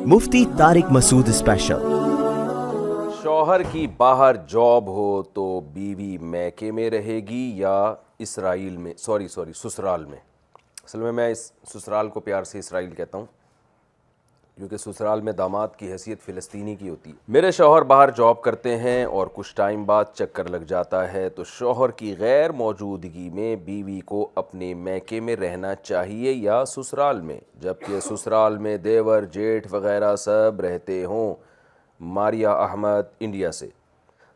मुफ्ती Tariq Masood special. शौहर की बाहर जॉब हो तो बीवी मैके में रहेगी या इसराइल में, ससुराल में। असल में मैं इस ससुराल को प्यार से इसराइल कहता हूँ क्योंकि ससुराल में दामाद की हैसियत फ़िलिस्तीनी की होती है। मेरे शौहर बाहर जॉब करते हैं और कुछ टाइम बाद चक्कर लग जाता है, तो शौहर की गैर मौजूदगी में बीवी को अपने मैके में रहना चाहिए या ससुराल में, जबकि ससुराल में देवर जेठ वगैरह सब रहते हों। मारिया अहमद इंडिया से।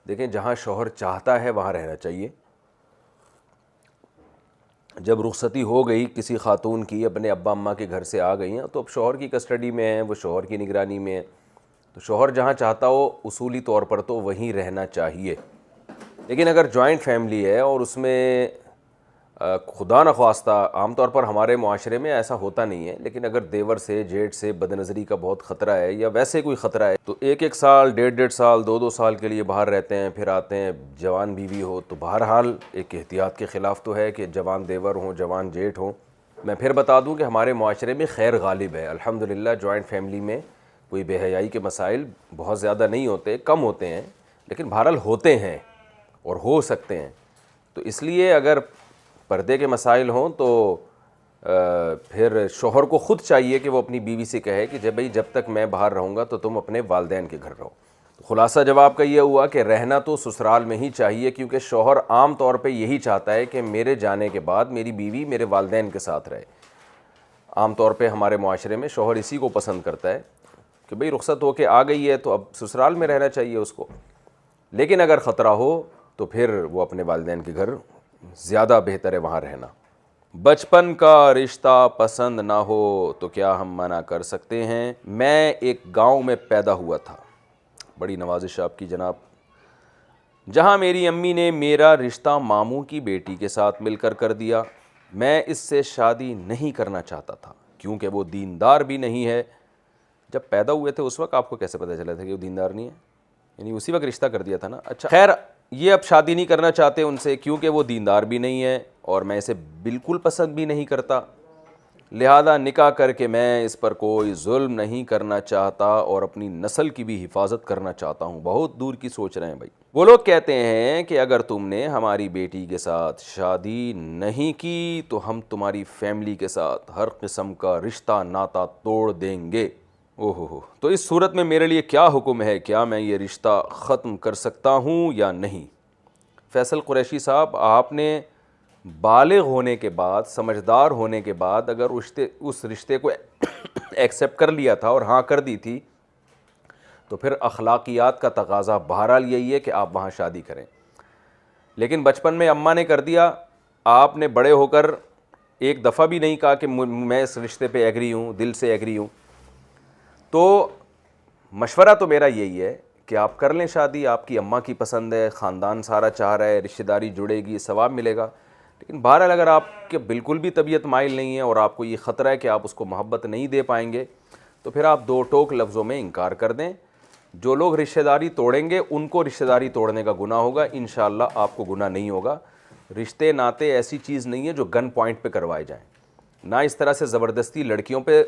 देखें, जहाँ शौहर चाहता है वहाँ रहना चाहिए। जब रुखसती हो गई किसी खातून की, अपने अब्बा अम्मा के घर से आ गई हैं, तो अब शौहर की कस्टडी में है, वो शौहर की निगरानी में है, तो शौहर जहाँ चाहता हो उसूली तौर पर तो वहीं रहना चाहिए। लेकिन अगर जॉइंट फैमिली है और उसमें खुदा न ख्वास्ता, आमतौर पर हमारे मुआशरे में ऐसा होता नहीं है, लेकिन अगर देवर से जेठ से बदनज़री का बहुत ख़तरा है या वैसे कोई ख़तरा है, तो एक साल, डेढ़ साल, दो साल के लिए बाहर रहते हैं, फिर आते हैं। जवान बीवी हो तो बहरहाल एक एहतियात के ख़िलाफ़ तो है कि जवान देवर हों, जवान जेठ हों। मैं फिर बता दूँ कि हमारे मुआशरे में खैर गालिब है अल्हम्दुलिल्लाह। जॉइंट फैमिली में कोई बेहयाई के मसाइल बहुत ज़्यादा नहीं होते, कम होते हैं, लेकिन बहरहाल होते हैं और हो सकते हैं। तो इसलिए अगर पर्दे के मसाइल हों तो फिर शौहर को ख़ुद चाहिए कि वो अपनी बीवी से कहे कि जब तक मैं बाहर रहूँगा तो तुम अपने वालिदैन के घर रहो। तो खुलासा जवाब का ये हुआ कि रहना तो ससुराल में ही चाहिए, क्योंकि शौहर आम तौर पे यही चाहता है कि मेरे जाने के बाद मेरी बीवी मेरे वालिदैन के साथ रहे। आम तौर पे हमारे मुआशरे में शौहर इसी को पसंद करता है कि भाई रुखसत हो के आ गई है तो अब ससुराल में रहना चाहिए उसको। लेकिन अगर ख़तरा हो तो फिर वो अपने वालिदैन के घर ज़्यादा बेहतर है वहाँ रहना। बचपन का रिश्ता पसंद ना हो तो क्या हम मना कर सकते हैं? मैं एक गांव में पैदा हुआ था, बड़ी नवाजिश आपकी जनाब, जहां मेरी अम्मी ने मेरा रिश्ता मामू की बेटी के साथ मिलकर कर दिया। मैं इससे शादी नहीं करना चाहता था क्योंकि वो दीनदार भी नहीं है। जब पैदा हुए थे उस वक्त आपको कैसे पता चला था कि वो दीनदार नहीं है? यानी उसी वक्त रिश्ता कर दिया था ना। अच्छा खैर, ये अब शादी नहीं करना चाहते उनसे क्योंकि वो दीनदार भी नहीं है और मैं इसे बिल्कुल पसंद भी नहीं करता। लिहाजा निकाह करके मैं इस पर कोई जुल्म नहीं करना चाहता और अपनी नस्ल की भी हिफाजत करना चाहता हूँ। बहुत दूर की सोच रहे हैं भाई। वो लोग कहते हैं कि अगर तुमने हमारी बेटी के साथ शादी नहीं की तो हम तुम्हारी फैमिली के साथ हर किस्म का रिश्ता नाता तोड़ देंगे। ओहो, तो इस सूरत में मेरे लिए क्या हुक्म है? क्या मैं ये रिश्ता ख़त्म कर सकता हूँ या नहीं? फैसल कुरैशी साहब, आपने बालिग होने के बाद, समझदार होने के बाद अगर उस रिश्ते को एक्सेप्ट कर लिया था और हाँ कर दी थी, तो फिर अखलाकियात का तकाज़ा बहरहाल यही है कि आप वहाँ शादी करें। लेकिन बचपन में अम्मा ने कर दिया, आपने बड़े होकर एक दफ़ा भी नहीं कहा कि मैं इस रिश्ते पे एग्री हूँ, दिल से एग्री हूँ। तो मशवरा तो मेरा यही है कि आप कर लें शादी। आपकी अम्मा की पसंद है, ख़ानदान सारा चाह रहा है, रिश्तेदारी जुड़ेगी, सवाब मिलेगा। लेकिन बहरहाल अगर आपके बिल्कुल भी तबीयत माइल नहीं है और आपको ये ख़तरा है कि आप उसको मोहब्बत नहीं दे पाएंगे, तो फिर आप दो टोक लफ्ज़ों में इनकार कर दें। जो लोग रिश्तेदारी तोड़ेंगे उनको रिश्तेदारी तोड़ने का गुनाह होगा, इंशाअल्लाह आपको गुनाह नहीं होगा। रिश्ते नाते ऐसी चीज़ नहीं है जो गन पॉइंट पे करवाए जाएं। ना इस तरह से ज़बरदस्ती लड़कियों पे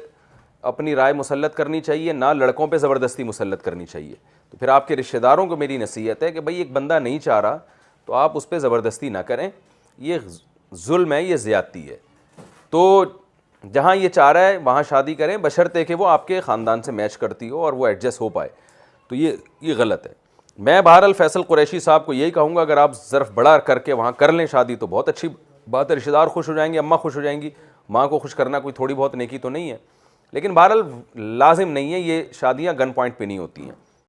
अपनी राय मुसल्लत करनी चाहिए, ना लड़कों पे ज़बरदस्ती मुसल्लत करनी चाहिए। तो फिर आपके रिश्तेदारों को मेरी नसीहत है कि भाई एक बंदा नहीं चाह रहा तो आप उस पर ज़बरदस्ती ना करें। ये जुल्म है, ये ज़्यादती है। तो जहाँ ये चाह रहा है वहाँ शादी करें, बशर्ते कि वो आपके ख़ानदान से मैच करती हो और वो एडजस्ट हो पाए। तो ये गलत है। मैं बहरहाल फैसल कुरैशी साहब को यही कहूँगा, अगर आप ज़र्फ़ बड़ा करके वहाँ कर लें शादी तो बहुत अच्छी बात है। रिश्तेदार खुश हो जाएंगे, अम्मा खुश हो जाएंगी। माँ को खुश करना कोई थोड़ी बहुत नेकी तो नहीं है, लेकिन बहरहाल लाजिम नहीं है, ये शादियाँ गन पॉइंट पे नहीं होती हैं।